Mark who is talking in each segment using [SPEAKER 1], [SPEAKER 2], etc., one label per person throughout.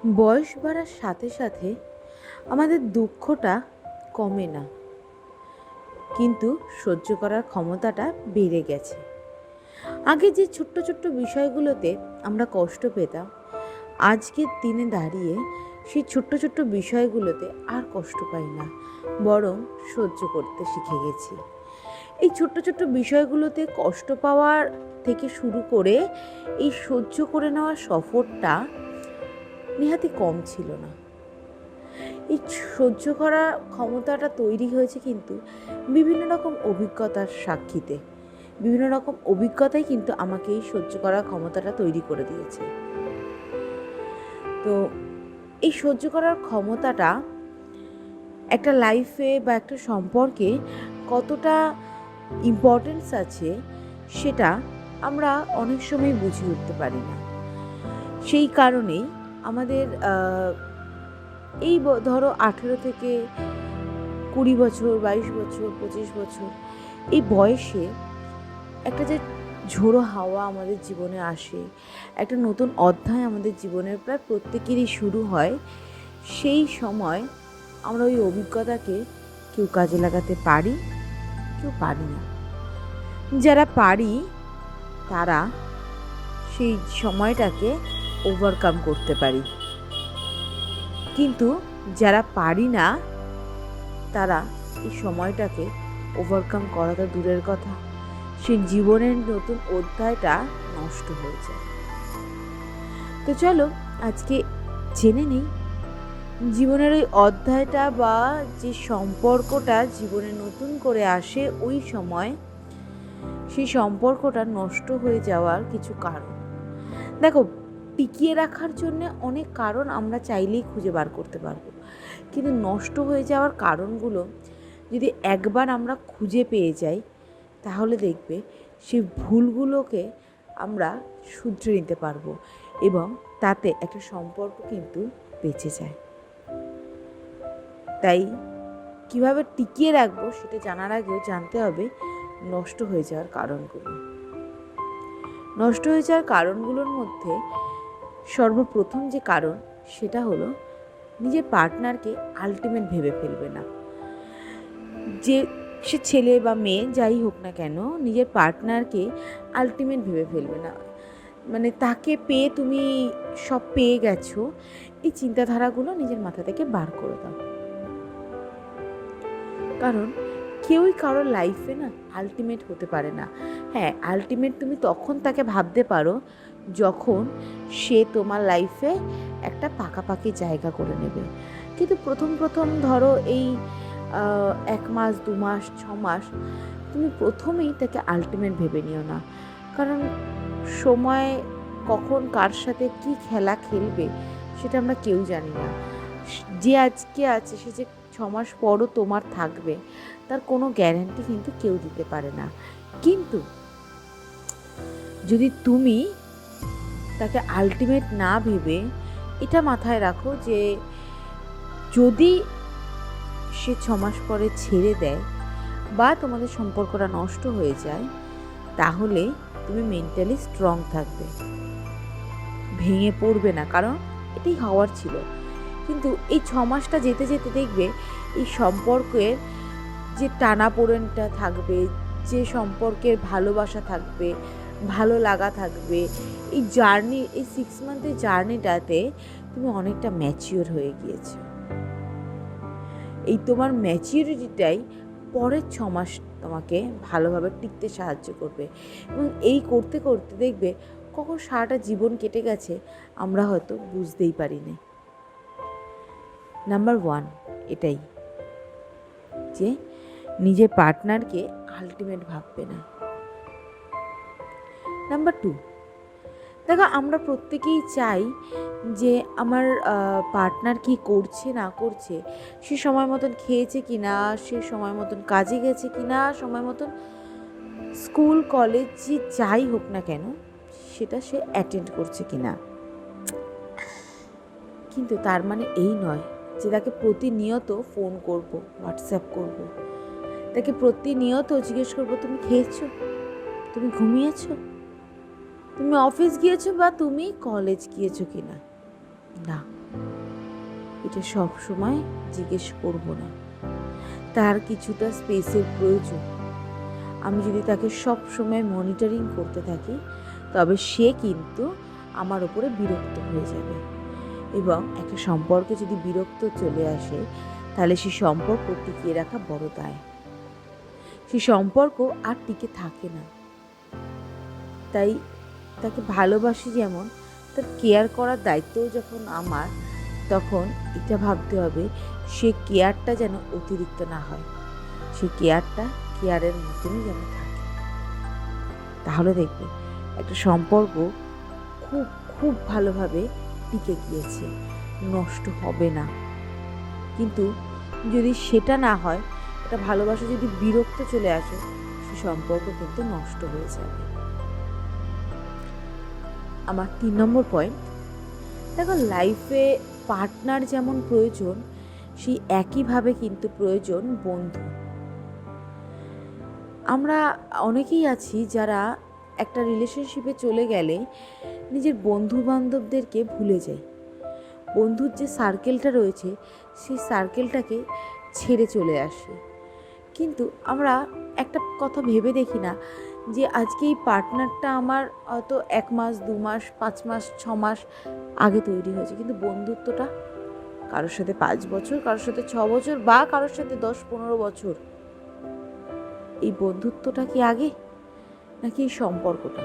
[SPEAKER 1] বয়স বাড়ার সাথে সাথে আমাদের দুঃখটা কমে না, কিন্তু সহ্য করার ক্ষমতাটা বেড়ে গেছে। আগে যে ছোট্ট ছোট্ট বিষয়গুলোতে আমরা কষ্ট পেতাম, আজকের দিনে দাঁড়িয়ে সেই ছোট্ট ছোট্ট বিষয়গুলোতে আর কষ্ট পাই না, বরং সহ্য করতে শিখে গেছি। এই ছোট্ট ছোট্ট বিষয়গুলোতে কষ্ট পাওয়ার থেকে শুরু করে এই সহ্য করে নেওয়ার সফরটা নেহাতি কম ছিল না। এই সহ্য করার ক্ষমতাটা তৈরি হয়েছে কিন্তু বিভিন্ন রকম অভিজ্ঞতার সাক্ষীতে। বিভিন্ন রকম অভিজ্ঞতাই কিন্তু আমাকে এই সহ্য করার ক্ষমতাটা তৈরি করে দিয়েছে। তো এই সহ্য করার ক্ষমতাটা একটা লাইফে বা একটা সম্পর্কে কতটা ইম্পর্টেন্স আছে, সেটা আমরা অনেক সময় বুঝে উঠতে পারি না। সেই কারণেই আমাদের এই ধরো 18 থেকে 20 বছর, 22 বছর, 25 বছর, এই বয়সে একটা যে ঝোড়ো হাওয়া আমাদের জীবনে আসে, একটা নতুন অধ্যায় আমাদের জীবনের প্রায় প্রত্যেকেরই শুরু হয়। সেই সময় আমরা ওই অভিজ্ঞতাকে কেউ কাজে লাগাতে পারি, কেউ পারি না। যারা পারি তারা সেই সময়টাকে ওভারকাম করতে পারি, কিন্তু যারা পারি না তারা এই সময়টাকে ওভারকাম করা তো দূরের কথা, সেই জীবনের নতুন অধ্যায়টা নষ্ট হয়ে যায়। তো চলো আজকে জেনে নিই জীবনের ওই অধ্যায়টা বা যে সম্পর্কটা জীবনে নতুন করে আসে ওই সময়, সেই সম্পর্কটা নষ্ট হয়ে যাওয়ার কিছু কারণ। দেখো, টিকিয়ে রাখার জন্য অনেক কারণ আমরা চাইলেই খুঁজে বার করতে পারবো, কিন্তু নষ্ট হয়ে যাওয়ার কারণগুলো যদি একবার আমরা খুঁজে পেয়ে যাই, তাহলে দেখবে সেই ভুলগুলোকে আমরা শুধরে নিতে পারবো এবং তাতে একটা সম্পর্ক কিন্তু বেঁচে যায়। তাই কিভাবে টিকিয়ে রাখবো সেটা জানার আগেও জানতে হবে নষ্ট হয়ে যাওয়ার কারণগুলো। নষ্ট হয়ে যাওয়ার কারণগুলোর মধ্যে সর্বপ্রথম যে কারণ, সেটা হলো নিজের পার্টনারকে আলটিমেট ভেবে ফেলবে না। যে সে ছেলে বা মেয়ে যাই হোক না কেন, নিজের পার্টনারকে আলটিমেট ভেবে ফেলবে না। মানে তাকে পেয়ে তুমি সব পেয়ে গেছো, এই চিন্তাধারাগুলো নিজের মাথা থেকে বার করে দাও। কারণ কেউই কারোর লাইফে না আলটিমেট হতে পারে না। হ্যাঁ, আলটিমেট তুমি তখন তাকে ভাবতে পারো যখন সে তোমার লাইফে একটা পাকাপাকি জায়গা করে নেবে, কিন্তু প্রথম প্রথম ধরো এই 1 মাস 2 মাস 6 মাস তুমি প্রথমেই তাকে আলটিমেট ভেবে নিও না। কারণ সময় কখন কার সাথে কি খেলা খেলবে সেটা আমরা কেউ জানি না। যে আজকে আছে সে যে 6 মাস পরও তোমার থাকবে তার কোনো গ্যারান্টি কিন্তু কেউ দিতে পারে না। কিন্তু যদি তুমি তাকে আলটিমেট না ভেবে এটা মাথায় রাখো যে যদি সে 6 মাস পরে ছেড়ে দেয় বা তোমাদের সম্পর্কটা নষ্ট হয়ে যায়, তাহলে তুমি মেন্টালি স্ট্রং থাকবে, ভেঙে পড়বে না, কারণ এটাই হওয়ার ছিল। কিন্তু এই 6 মাসটা যেতে যেতে দেখবে এই সম্পর্কের যে টানাপোড়েনটা থাকবে, যে সম্পর্কের ভালোবাসা থাকবে, ভালো লাগা থাকবে, এই জার্নি, এই 6 মান্থের জার্নিটাতে তুমি অনেকটা ম্যাচিওর হয়ে গিয়েছো। এই তোমার ম্যাচিউরিটিটাই পরের 6 মাস তোমাকে ভালোভাবে টিকতে সাহায্য করবে, এবং এই করতে করতে দেখবে কখন সারাটা জীবন কেটে গেছে আমরা হয়তো বুঝতেই পারিনি। নাম্বার 1 এটাই, যে নিজের পার্টনারকে আলটিমেট ভাববে না। নাম্বার 2, দেখো আমরা প্রত্যেকেই চাই যে আমার পার্টনার কি করছে না করছে, সে সময় মতন খেয়েছে কি না, সে সময় মতন কাজে গেছে কি না, সময় মতন স্কুল কলেজ যে যাই হোক না কেন সেটা সে অ্যাটেন্ড করছে কি না। কিন্তু তার মানে এই নয় যে তাকে প্রতিনিয়ত ফোন করব, হোয়াটসঅ্যাপ করব, তাকে প্রতিনিয়ত জিজ্ঞেস করব তুমি খেয়েছো, তুমি ঘুমিয়েছো, তুমি অফিস গিয়েছো বা তুমি কলেজ গিয়েছো কি না। না, এটা সব সময় জিজ্ঞেস করব না। তার কিছুটা স্পেসের প্রয়োজন। আমি যদি তাকে সব সময় মনিটরিং করতে থাকি, তবে সে কিন্তু আমার উপরে বিরক্ত হয়ে যাবে, এবং একটা সম্পর্কে যদি বিরক্ত চলে আসে, তাহলে সেই সম্পর্ক টিকিয়ে রাখা বড় দায়। সেই সম্পর্ক আর টিকে থাকে না। তাই তাকে ভালোবাসি যেমন, তার কেয়ার করার দায়িত্বও যখন আমার, তখন এটা ভাবতে হবে সে কেয়ারটা যেন অতিরিক্ত না হয়, সে কেয়ারটা কেয়ারের মতনই যেন থাকে। তাহলে দেখবে একটা সম্পর্ক খুব খুব ভালোভাবে টিকে গিয়েছে, নষ্ট হবে না। কিন্তু যদি সেটা না হয়, একটা ভালোবাসা যদি বিরক্ত চলে আসে, সে সম্পর্ক কিন্তু নষ্ট হয়ে যাবে। আমার 3 নম্বর পয়েন্ট, দেখো লাইফে পার্টনার যেমন প্রয়োজন, সেই একইভাবে কিন্তু প্রয়োজন বন্ধু। আমরা অনেকেই আছি যারা একটা রিলেশনশিপে চলে গেলে নিজের বন্ধু বান্ধবদেরকে ভুলে যায়। বন্ধুর যে সার্কেলটা রয়েছে, সেই সার্কেলটাকে ছেড়ে চলে আসে। কিন্তু আমরা একটা কথা ভেবে দেখি না যে আজকে এই পার্টনারটা আমার হয়তো 1 মাস 2 মাস 5 মাস 6 মাস আগে তৈরি হয়েছে, কিন্তু বন্ধুত্বটা কারোর সাথে 5 বছর, কারোর সাথে 6 বছর, বা কারোর সাথে 10-15 বছর। এই বন্ধুত্বটা কি আগে, নাকি এই সম্পর্কটা?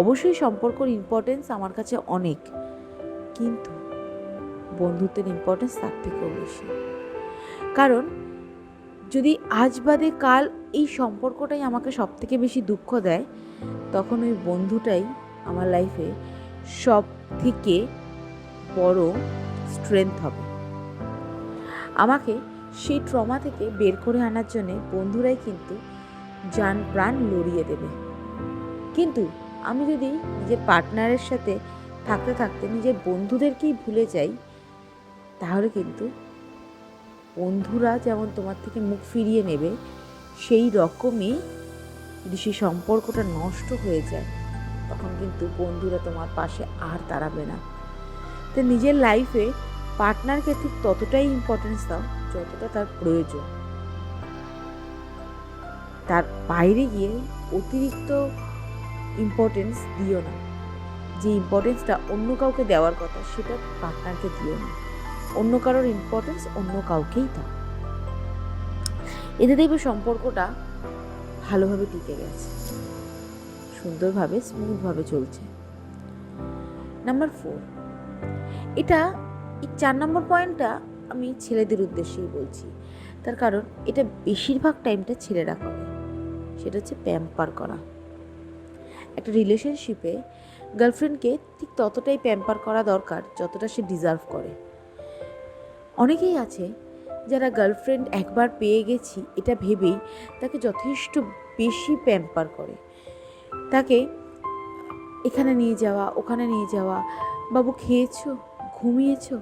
[SPEAKER 1] অবশ্যই সম্পর্কের ইম্পর্টেন্স আমার কাছে অনেক, কিন্তু বন্ধুত্বের ইম্পর্টেন্স তার থেকেও বেশি। কারণ যদি আজ বাদে কাল এই সম্পর্কটাই আমাকে সব থেকে বেশি দুঃখ দেয়, তখন ওই বন্ধুটাই আমার লাইফে সব থেকে বড় স্ট্রেংথ হবে। আমাকে সেই ট্রমা থেকে বের করে আনার জন্যে বন্ধুরাই কিন্তু জান প্রাণ লড়িয়ে দেবে। কিন্তু আমি যদি নিজের পার্টনারের সাথে থাকতে থাকতে নিজের বন্ধুদেরকেই ভুলে যাই, তাহলে কিন্তু বন্ধুরা যেমন তোমার থেকে মুখ ফিরিয়ে নেবে, সেই রকমই যদি সেই সম্পর্কটা নষ্ট হয়ে যায়, তখন কিন্তু বন্ধুরা তোমার পাশে আর দাঁড়াবে না। তো নিজের লাইফে পার্টনারকে ঠিক ততটাই ইম্পর্টেন্স দাও যতটা তার প্রয়োজন। তার বাইরে গিয়ে অতিরিক্ত ইম্পর্টেন্স দিও না। যে ইম্পর্টেন্সটা অন্য কাউকে দেওয়ার কথা, সেটা পার্টনারকে দিও না। অন্য কারোর ইম্পর্টেন্স অন্য কাউকেই দাও। এতে দেখবে সম্পর্কটা ভালোভাবে টিকে গেছে, সুন্দরভাবে স্মুথভাবে চলছে। নাম্বার 4, এটা এই 4 নম্বর পয়েন্টটা আমি ছেলেদের উদ্দেশ্যেই বলছি। তার কারণ এটা বেশিরভাগ টাইমটা ছেলেরা করে, সেটা হচ্ছে প্যাম্পার করা। একটা রিলেশনশিপে গার্লফ্রেন্ডকে ঠিক ততটাই প্যাম্পার করা দরকার যতটা সে ডিজার্ভ করে। অনেকেই আছে যারা গার্লফ্রেন্ড একবার পেয়ে গেছি এটা ভেবেই তাকে যথেষ্ট বেশি প্যাম্পার করে। তাকে এখানে নিয়ে যাওয়া, ওখানে নিয়ে যাওয়া, বাবু খেয়েছো, ঘুমিয়েছো,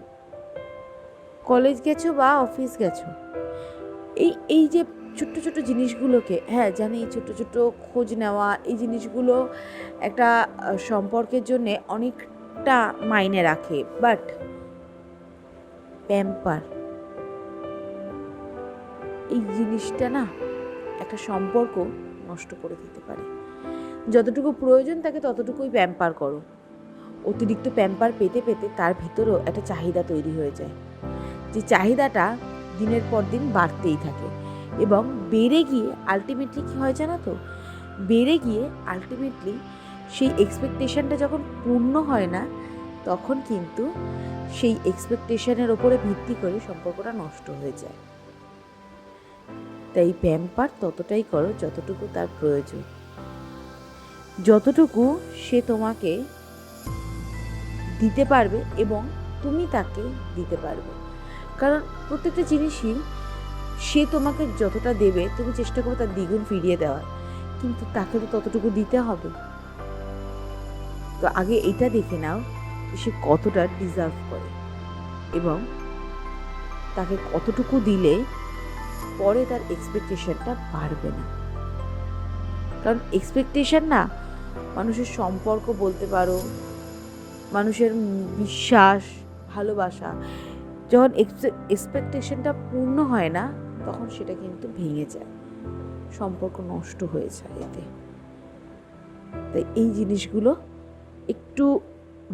[SPEAKER 1] কলেজ গেছো বা অফিস গেছো, এই যে ছোট্ট ছোট্ট জিনিসগুলোকে, হ্যাঁ জানি এই ছোট্ট ছোট্ট খোঁজ নেওয়া, এই জিনিসগুলো একটা সম্পর্কের জন্যে অনেকটা মাইনে রাখে, বাট প্যাম্পার এই জিনিসটা না একটা সম্পর্ক নষ্ট করে দিতে পারে। যতটুকু প্রয়োজন তাকে ততটুকুই প্যাম্পার করো। অতিরিক্ত প্যাম্পার পেতে পেতে তার ভিতরেও একটা চাহিদা তৈরি হয়ে যায়, যে চাহিদাটা দিনের পর দিন বাড়তেই থাকে, এবং বেড়ে গিয়ে আলটিমেটলি কী হয় জানো তো, বেড়ে গিয়ে আলটিমেটলি সেই এক্সপেকটেশনটা যখন পূর্ণ হয় না, তখন কিন্তু সেই এক্সপেকটেশনের ওপরে ভিত্তি করে সম্পর্কটা নষ্ট হয়ে যায়। তাই প্যাম্পার ততটাই করো যতটুকু তার প্রয়োজন, যতটুকু সে তোমাকে দিতে পারবে এবং তুমি তাকে দিতে পারবে। কারণ প্রত্যেকটা জিনিসই সে তোমাকে যতটা দেবে তুমি চেষ্টা করো তার দ্বিগুণ ফিরিয়ে দেওয়ার, কিন্তু তাকে তো ততটুকু দিতে হবে। তো আগে এটা দেখে নাও সে কতটা ডিজার্ভ করে এবং তাকে কতটুকু দিলে পরে তার এক্সপেকটেশনটা বাড়বে না। কারণ এক্সপেকটেশন না মানুষের সম্পর্ক বলতে পারো, মানুষের বিশ্বাস, ভালোবাসা, যখন এক্সপেকটেশনটা পূর্ণ হয় না, তখন সেটা কিন্তু ভেঙে যায়, সম্পর্ক নষ্ট হয়ে যায় এতে। তাই এই জিনিসগুলো একটু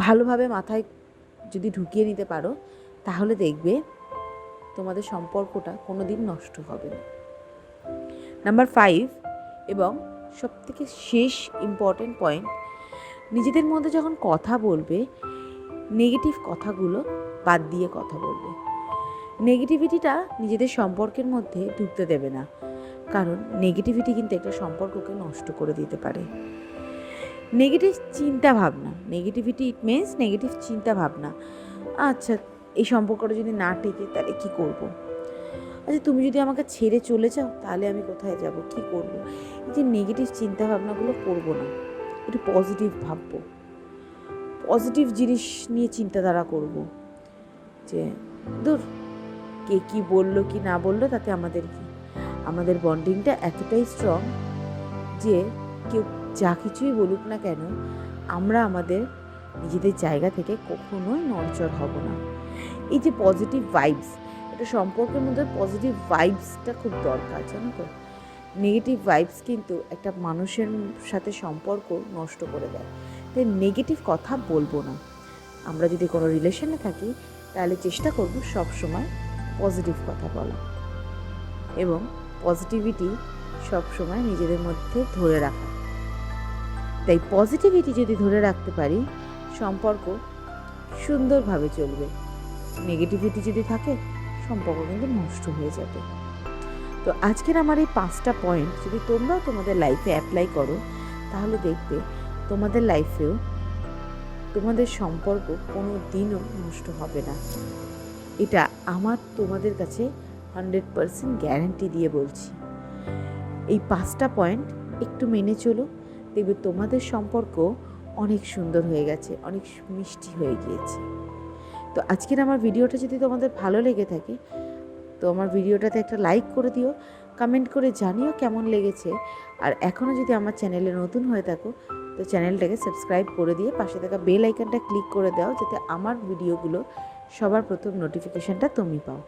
[SPEAKER 1] ভালোভাবে মাথায় যদি ঢুকিয়ে নিতে পারো, তাহলে দেখবে তোমাদের সম্পর্কটা কোনো দিন নষ্ট হবে না। নাম্বার 5 এবং সবথেকে শেষ ইম্পর্টেন্ট পয়েন্ট, নিজেদের মধ্যে যখন কথা বলবে, নেগেটিভ কথাগুলো বাদ দিয়ে কথা বলবে। নেগেটিভিটিটা নিজেদের সম্পর্কের মধ্যে ঢুকতে দেবে না, কারণ নেগেটিভিটি কিন্তু একটা সম্পর্ককে নষ্ট করে দিতে পারে। নেগেটিভ চিন্তা ভাবনা, নেগেটিভিটি ইট মিনস নেগেটিভ চিন্তা ভাবনা। আচ্ছা, এই সম্পর্কটা যদি না টেকে তাহলে কী করব? আচ্ছা, তুমি যদি আমাকে ছেড়ে চলে যাও তাহলে আমি কোথায় যাব, কী করব? এই যে নেগেটিভ চিন্তা ভাবনাগুলো করবো না, একটু পজিটিভ ভাববো, পজিটিভ জিনিস নিয়ে চিন্তাধারা করব। যে ধর কে কী বললো কি না বললো তাতে আমাদের কি, আমাদের বন্ডিংটা এতটাই স্ট্রং যে কেউ যা কিছুই বলুক না কেন, আমরা আমাদের নিজেদের জায়গা থেকে কখনোই নড়চড় হব না। এই যে পজিটিভ ভাইবস, একটা সম্পর্কের মধ্যে পজিটিভ ভাইবসটা খুব দরকার, জানো তো। নেগেটিভ ভাইবস কিন্তু একটা মানুষের সাথে সম্পর্ক নষ্ট করে দেয়। তাই নেগেটিভ কথা বলবো না। আমরা যদি কোনো রিলেশনে থাকি তাহলে চেষ্টা করব সবসময় পজিটিভ কথা বলা, এবং পজিটিভিটি সবসময় নিজেদের মধ্যে ধরে রাখা। তাই পজিটিভিটি যদি ধরে রাখতে পারি, সম্পর্ক সুন্দরভাবে চলবে। নেগেটিভিটি যদি থাকে, সম্পর্ক কিন্তু নষ্ট হয়ে যাবে। তো আজকের আমার এই 5টা পয়েন্ট যদি তোমরাও তোমাদের লাইফে অ্যাপ্লাই করো, তাহলে দেখবে তোমাদের লাইফেও তোমাদের সম্পর্ক কোনো দিনও নষ্ট হবে না। এটা আমার তোমাদের কাছে 100% গ্যারান্টি দিয়ে বলছি। এই 5টা পয়েন্ট একটু মেনে চলো, দেখবে তোমাদের সম্পর্ক অনেক সুন্দর হয়ে গেছে, অনেক মিষ্টি হয়ে গিয়েছে। তো আজকের আমার ভিডিওটা যদি তোমাদের ভালো লেগে থাকে, তো আমার ভিডিওটাতে একটা লাইক করে দিও, কমেন্ট করে জানিও কেমন লেগেছে। আর এখনও যদি আমার চ্যানেলে নতুন হয়ে থাকো, তো চ্যানেলটাকে সাবস্ক্রাইব করে দিয়ে পাশে থাকা বেল আইকনটা ক্লিক করে দাও, যাতে আমার ভিডিওগুলো সবার প্রথম নোটিফিকেশানটা তুমি পাও।